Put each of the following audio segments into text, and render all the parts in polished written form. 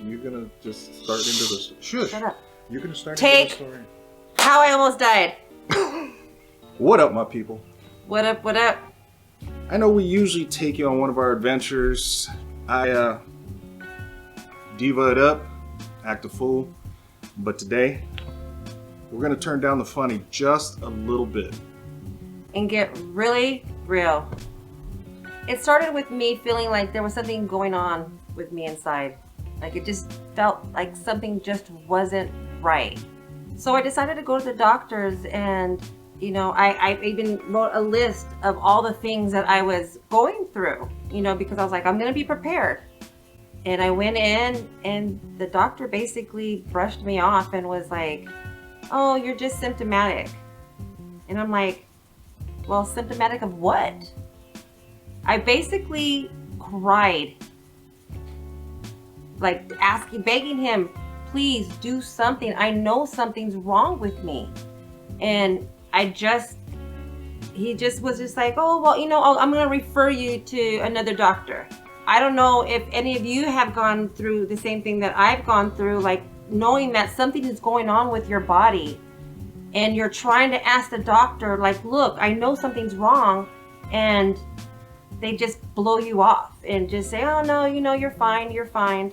You're gonna just start into the shush. Shut up. You're gonna start Take into the story. How I almost died. What up, my people? What up? What up? I know we usually take you on one of our adventures. I diva it up, act a fool, but today we're gonna turn down the funny just a little bit And get really real. It started with me feeling like there was something going on with me inside. Like it just felt like something just wasn't right. So I decided to go to the doctors, and you know, I even wrote a list of all the things that I was going through, you know, because I was like, I'm gonna be prepared. And I went in, and the doctor basically brushed me off and was like, oh, you're just symptomatic. And I'm like, well, symptomatic of what? I basically cried, like begging him, please do something. I know something's wrong with me. And he just was just like, oh, well, you know, I'm going to refer you to another doctor. I don't know if any of you have gone through the same thing that I've gone through, like knowing that something is going on with your body and you're trying to ask the doctor, like, look, I know something's wrong, and they just blow you off and just say, oh, no, you know, you're fine, you're fine.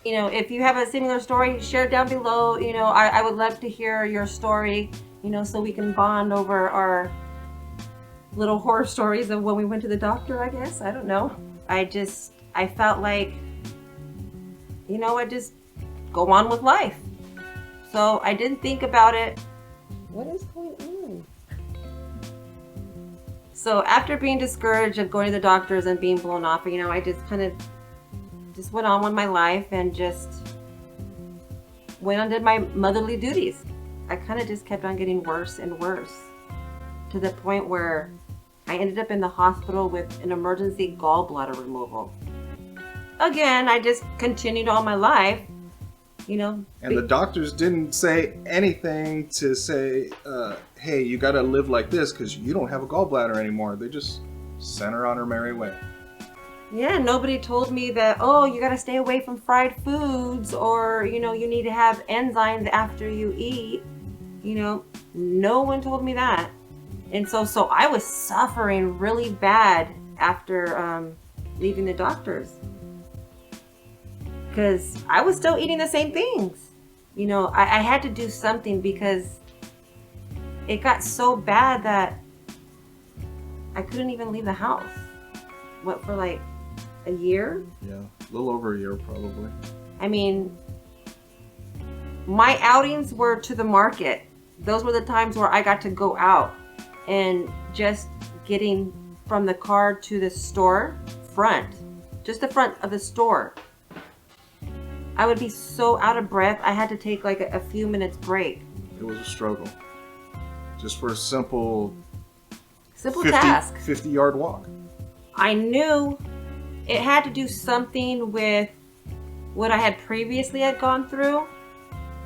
You know, if you have a similar story, share it down below. You know, I would love to hear your story, you know, so we can bond over our little horror stories of when we went to the doctor, I guess. I don't know. I felt like, you know, I just go on with life. So I didn't think about it. What is going on? So after being discouraged of going to the doctors and being blown off, you know, I just kind of just went on with my life and just went on, did my motherly duties. I kind of just kept on getting worse and worse to the point where I ended up in the hospital with an emergency gallbladder removal. Again, I just continued all my life, you know. And the doctors didn't say anything to say, hey, you gotta live like this because you don't have a gallbladder anymore. They just sent her on her merry way. Yeah, nobody told me that, oh, you gotta stay away from fried foods, or, you know, you need to have enzymes after you eat. You know, no one told me that. And so I was suffering really bad after leaving the doctors, because I was still eating the same things. You know, I had to do something because it got so bad that I couldn't even leave the house. What, for like a year? Yeah, a little over a year probably. I mean, my outings were to the market. Those were the times where I got to go out, and just getting from the car to the store front, just the front of the store, I would be so out of breath. I had to take like a few minutes break. It was a struggle. Just for a simple task. 50-yard walk. I knew it had to do something with what I had previously gone through,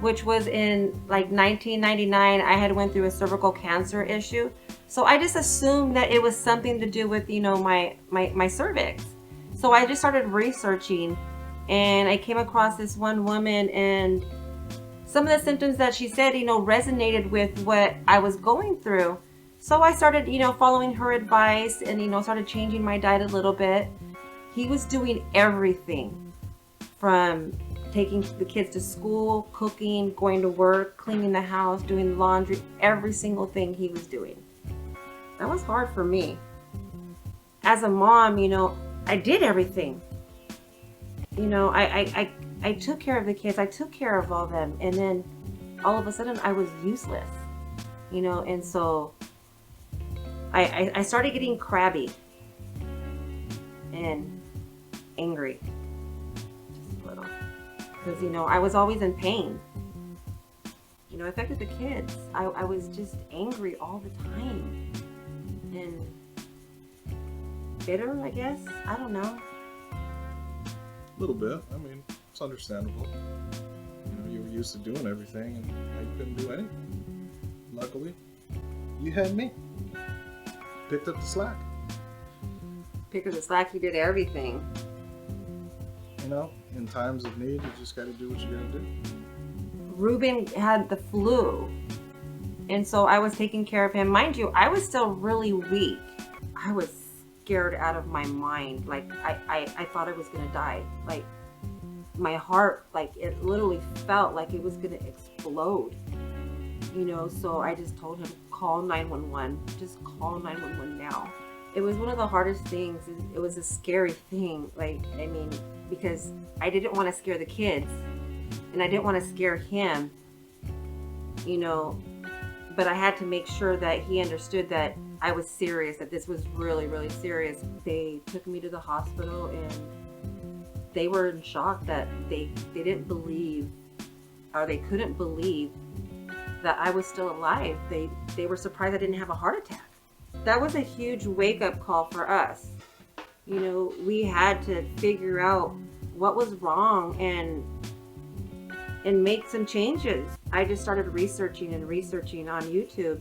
which was in like 1999. I had went through a cervical cancer issue. So I just assumed that it was something to do with, you know, my cervix. So I just started researching, and I came across this one woman, and some of the symptoms that she said, you know, resonated with what I was going through. So I started, you know, following her advice, and, you know, started changing my diet a little bit. He was doing everything from taking the kids to school, cooking, going to work, cleaning the house, doing laundry, every single thing he was doing. That was hard for me. As a mom, you know, I did everything. You know, I took care of the kids, I took care of all of them, and then all of a sudden I was useless. You know, and so I started getting crabby and angry. Just a little. Because, you know, I was always in pain. You know, it affected the kids. I was just angry all the time. And bitter, I guess. I don't know. A little bit. I mean, it's understandable. You know, you were used to doing everything, and now you couldn't do anything. Luckily, you had me. Picked up the slack. Pick up the slack, he did everything. You know, in times of need, you just got to do what you got to do. Ruben had the flu, and so I was taking care of him. Mind you, I was still really weak. I was scared out of my mind. Like I thought I was gonna die. Like my heart, like it literally felt like it was gonna explode. You know, so I just told him, call 911. Just call 911 now. It was one of the hardest things. It was a scary thing. Like, I mean, because I didn't want to scare the kids, and I didn't want to scare him, you know, but I had to make sure that he understood that I was serious, that this was really, really serious. They took me to the hospital, and they were in shock that they didn't believe, or they couldn't believe that I was still alive. They were surprised I didn't have a heart attack. That was a huge wake-up call for us. You know, we had to figure out what was wrong and make some changes. I just started researching on YouTube.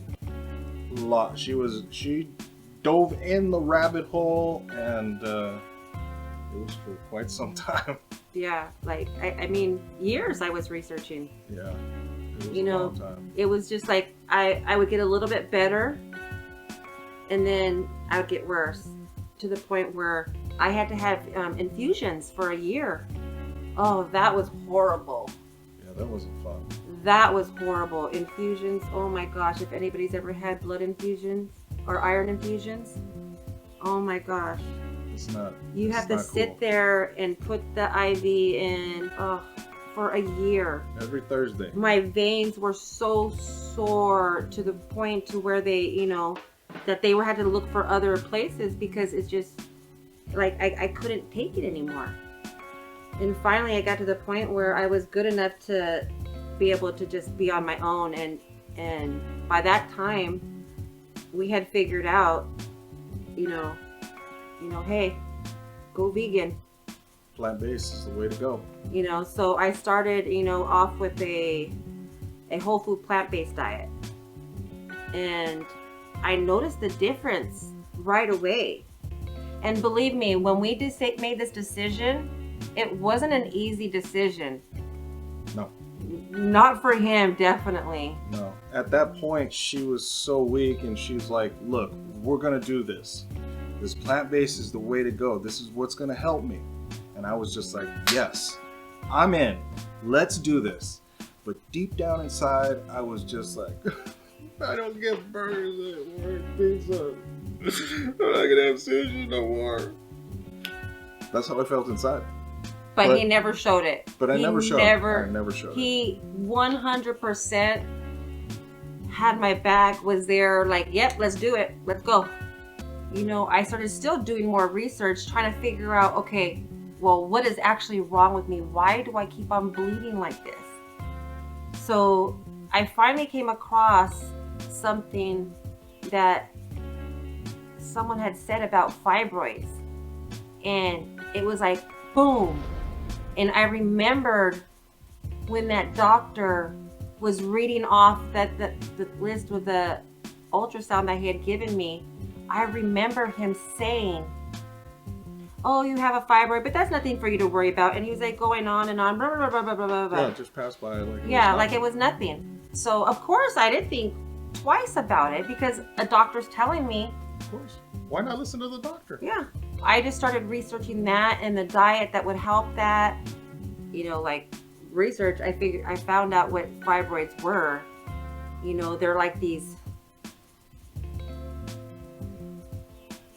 She dove in the rabbit hole, and it was for quite some time. Yeah, like I mean, years I was researching. Yeah, it was you a know, long time. It was just like I would get a little bit better, and then I would get worse, to the point where I had to have infusions for a year. Oh, that was horrible. Yeah, that wasn't fun. That was horrible. Infusions, oh my gosh, if anybody's ever had blood infusions or iron infusions, oh my gosh. You have to sit there and put the IV in for a year. Every Thursday. My veins were so sore, to the point to where they, you know, that they had to look for other places, because it's just like I couldn't take it anymore. And finally I got to the point where I was good enough to be able to just be on my own, and by that time we had figured out, you know, hey, go vegan. Plant-based is the way to go. You know, so I started, you know, off with a whole food plant-based diet, and I noticed the difference right away. And believe me, when we made this decision, it wasn't an easy decision. No. Not for him, definitely. No. At that point, she was so weak, and she's like, look, we're going to do this. This plant-based is the way to go. This is what's going to help me. And I was just like, yes, I'm in. Let's do this. But deep down inside, I was just like, I don't get burgers anymore, pizza. I'm not going to have sushi no more. That's how I felt inside. But he never showed it. But I never showed it. He 100% had my back, was there like, yep, let's do it. Let's go. You know, I started still doing more research, trying to figure out, okay, well, what is actually wrong with me? Why do I keep on bleeding like this? So I finally came across something that someone had said about fibroids. And it was like, boom. And I remembered when that doctor was reading off the list with the ultrasound that he had given me. I remember him saying, oh, you have a fibroid, but that's nothing for you to worry about. And he was like going on and on, blah, blah, blah, blah, blah, blah. Yeah, it just passed by like it was nothing. So of course I didn't think twice about it, because a doctor's telling me. Of course. Why not listen to the doctor? Yeah. I just started researching that and the diet that would help that. You know, like research, I found out what fibroids were. You know, they're like these,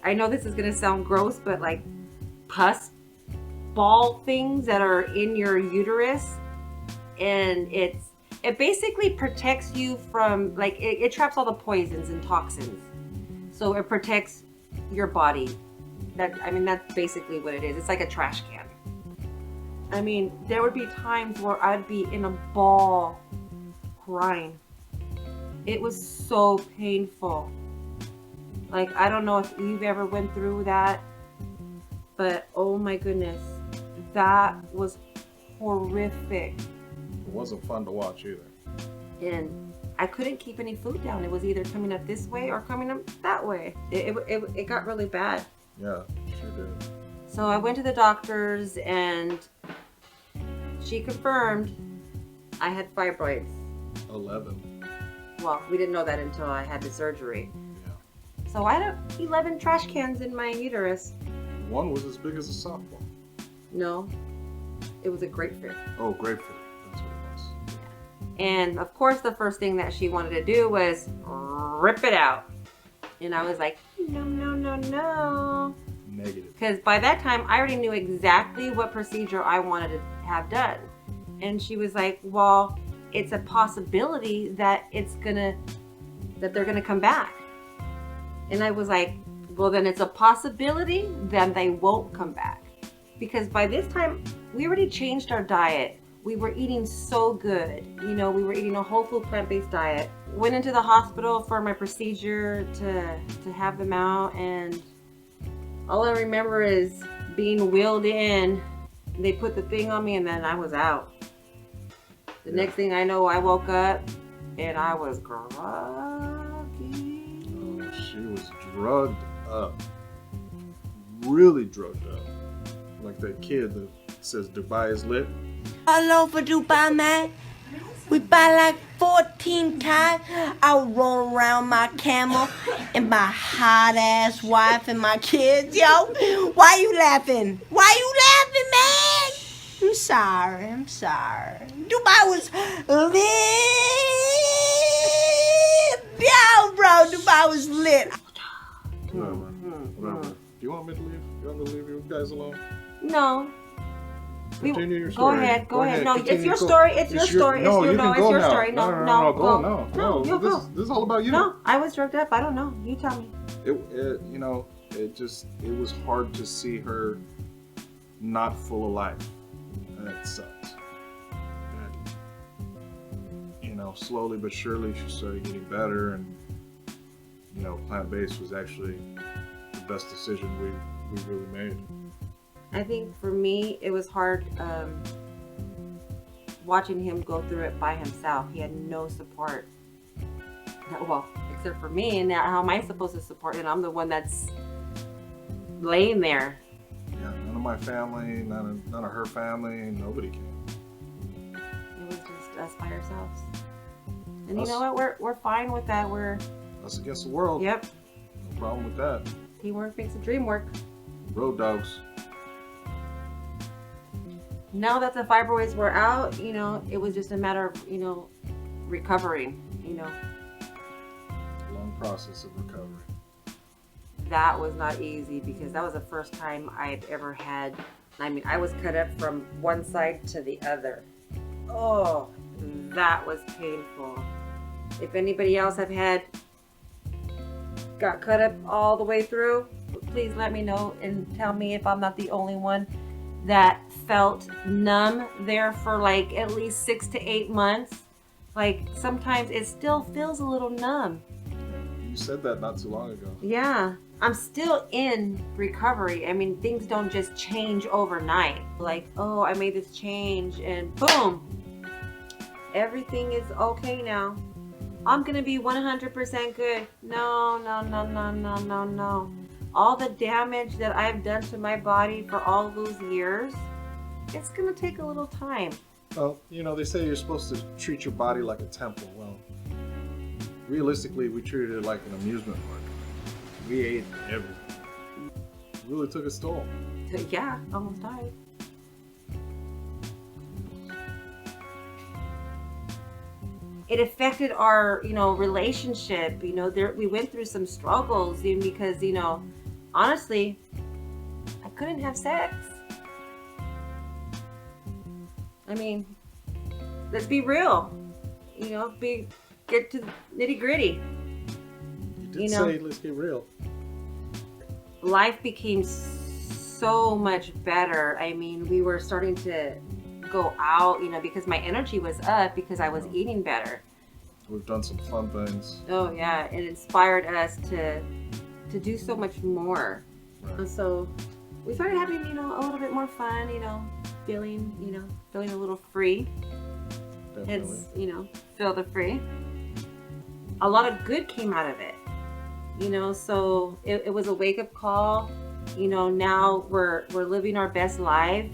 I know this is going to sound gross, but like pus ball things that are in your uterus. And it basically protects you from, like, it traps all the poisons and toxins. So it protects your body. That's basically what it is. It's like a trash can. I mean, there would be times where I'd be in a ball crying. It was so painful. Like, I don't know if you've ever went through that, but oh my goodness, that was horrific. It wasn't fun to watch either. And I couldn't keep any food down. It was either coming up this way or coming up that way. It got really bad. Yeah, sure did. So I went to the doctors, and she confirmed I had fibroids. 11. Well, we didn't know that until I had the surgery. Yeah. So I had 11 trash cans in my uterus. One was as big as a softball. No, it was a grapefruit. Oh, grapefruit. That's what it was. And of course, the first thing that she wanted to do was rip it out. And I was like, no, no, no, no. Negative. Because by that time, I already knew exactly what procedure I wanted to have done. And she was like, well, it's a possibility that they're gonna come back. And I was like, well, then it's a possibility, then they won't come back. Because by this time, we already changed our diet. We were eating so good. You know, we were eating a whole food plant-based diet. Went into the hospital for my procedure to have them out, and all I remember is being wheeled in. They put the thing on me and then I was out. The next thing I know, I woke up and I was groggy. Oh, she was drugged up. Really drugged up. Like that kid that says Dubai is lit. All over Dubai, man. We buy like 14 cars. I'll roll around my camel and my hot ass wife and my kids, yo. Why you laughing? Why you laughing, man? I'm sorry. Dubai was lit. Yo, bro, Dubai was lit. Whatever. Do you want me to leave? You want me to leave you guys alone? No. Continue your Go story. ahead. Go ahead. No, it's Continue. your story. It's your story. No, It's your you can go it's your now. story. No, No, you go. this is all about you. No, I was drugged up. I don't know. You tell me. It was hard to see her not full of life. That sucked. And, slowly but surely she started getting better, and plant-based was actually the best decision we really made. I think for me, it was hard watching him go through it by himself. He had no support. Well, except for me, and now how am I supposed to support him? I'm the one that's laying there. Yeah, none of my family, none of her family, nobody came. It was just us by ourselves. And you know what? We're fine with that. We're us against the world. Yep. No problem with that. Teamwork makes the dream work. Road dogs. Now that the fibroids were out, it was just a matter of, recovering, Long process of recovery. That was not easy because that was the first time I'd ever had, I was cut up from one side to the other. Oh, that was painful. If anybody else got cut up all the way through, please let me know and tell me if I'm not the only one that felt numb there for like at least 6 to 8 months. Like sometimes it still feels a little numb. You said that not too long ago. Yeah, I'm still in recovery. I mean, things don't just change overnight. Like, oh, I made this change and boom, everything is okay now. I'm gonna be 100% good. No. All the damage that I've done to my body for all those years, it's gonna take a little time. Well, they say you're supposed to treat your body like a temple. Well, realistically, we treated it like an amusement park. We ate everything. It really took its toll. Yeah, almost died. It affected our, relationship. We went through some struggles because, honestly, I couldn't have sex. I mean, let's be real. Get to the nitty gritty. You did say, let's get real. Life became so much better. I mean, we were starting to go out, because my energy was up because I was eating better. We've done some fun things. Oh yeah, it inspired us to do so much more. Right. And so we started having, a little bit more fun, feeling a little free. Definitely. Hence, feel the free. A lot of good came out of it. So it was a wake-up call. Now we're living our best life.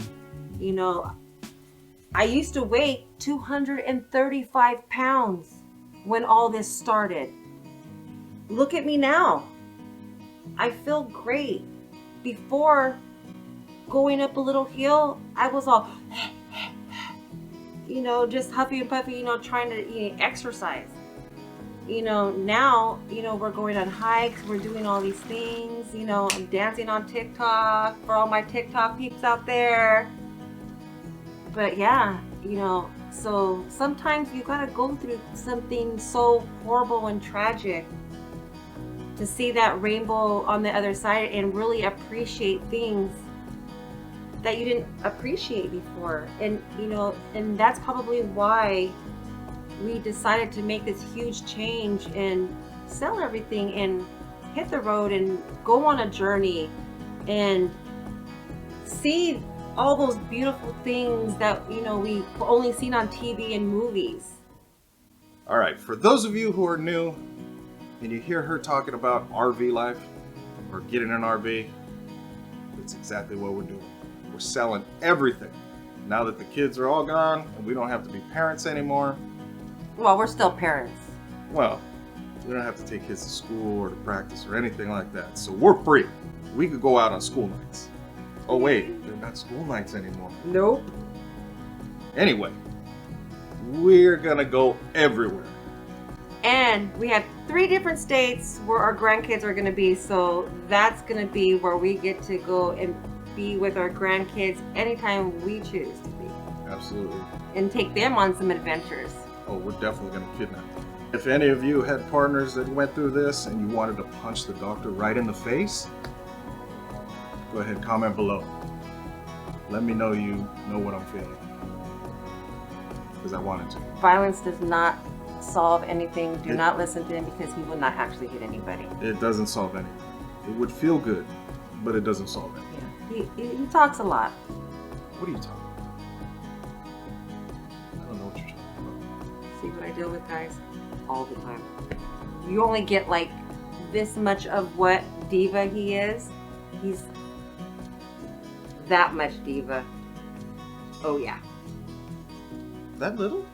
I I used to weigh 235 pounds when all this started. Look at me now. I feel great. Before going up a little hill, I was all, just huffy and puffy, trying to exercise. Now, we're going on hikes, we're doing all these things, I'm dancing on TikTok for all my TikTok peeps out there. But yeah, so sometimes you gotta go through something so horrible and tragic to see that rainbow on the other side and really appreciate things that you didn't appreciate before. And and that's probably why we decided to make this huge change and sell everything and hit the road and go on a journey and see all those beautiful things that we've only seen on TV and movies. All right, for those of you who are new and you hear her talking about RV life or getting an RV, that's exactly what we're doing. We're selling everything. Now that the kids are all gone and we don't have to be parents anymore. Well, we're still parents. Well, we don't have to take kids to school or to practice or anything like that. So we're free. We could go out on school nights. Oh wait, they're not school nights anymore. Nope. Anyway, we're gonna go everywhere. And we have 3 different states where our grandkids are gonna be, so that's gonna be where we get to go and be with our grandkids anytime we choose to be. Absolutely. And take them on some adventures. Oh, we're definitely gonna kidnap them. If any of you had partners that went through this and you wanted to punch the doctor right in the face, go ahead, comment below. Let me know you know what I'm feeling. Because I wanted to. Violence does not solve anything. Do not listen to him because he will not actually hit anybody. It doesn't solve anything. It would feel good, but it doesn't solve anything. Yeah. He talks a lot. What are you talking about? I don't know what you're talking about. See what I deal with, guys? All the time. You only get like this much of what diva he is. He's that much diva. Oh yeah. That little?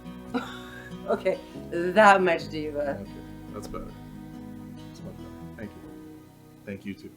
Okay, that much diva. Okay, that's better. That's much better. Thank you. Thank you too.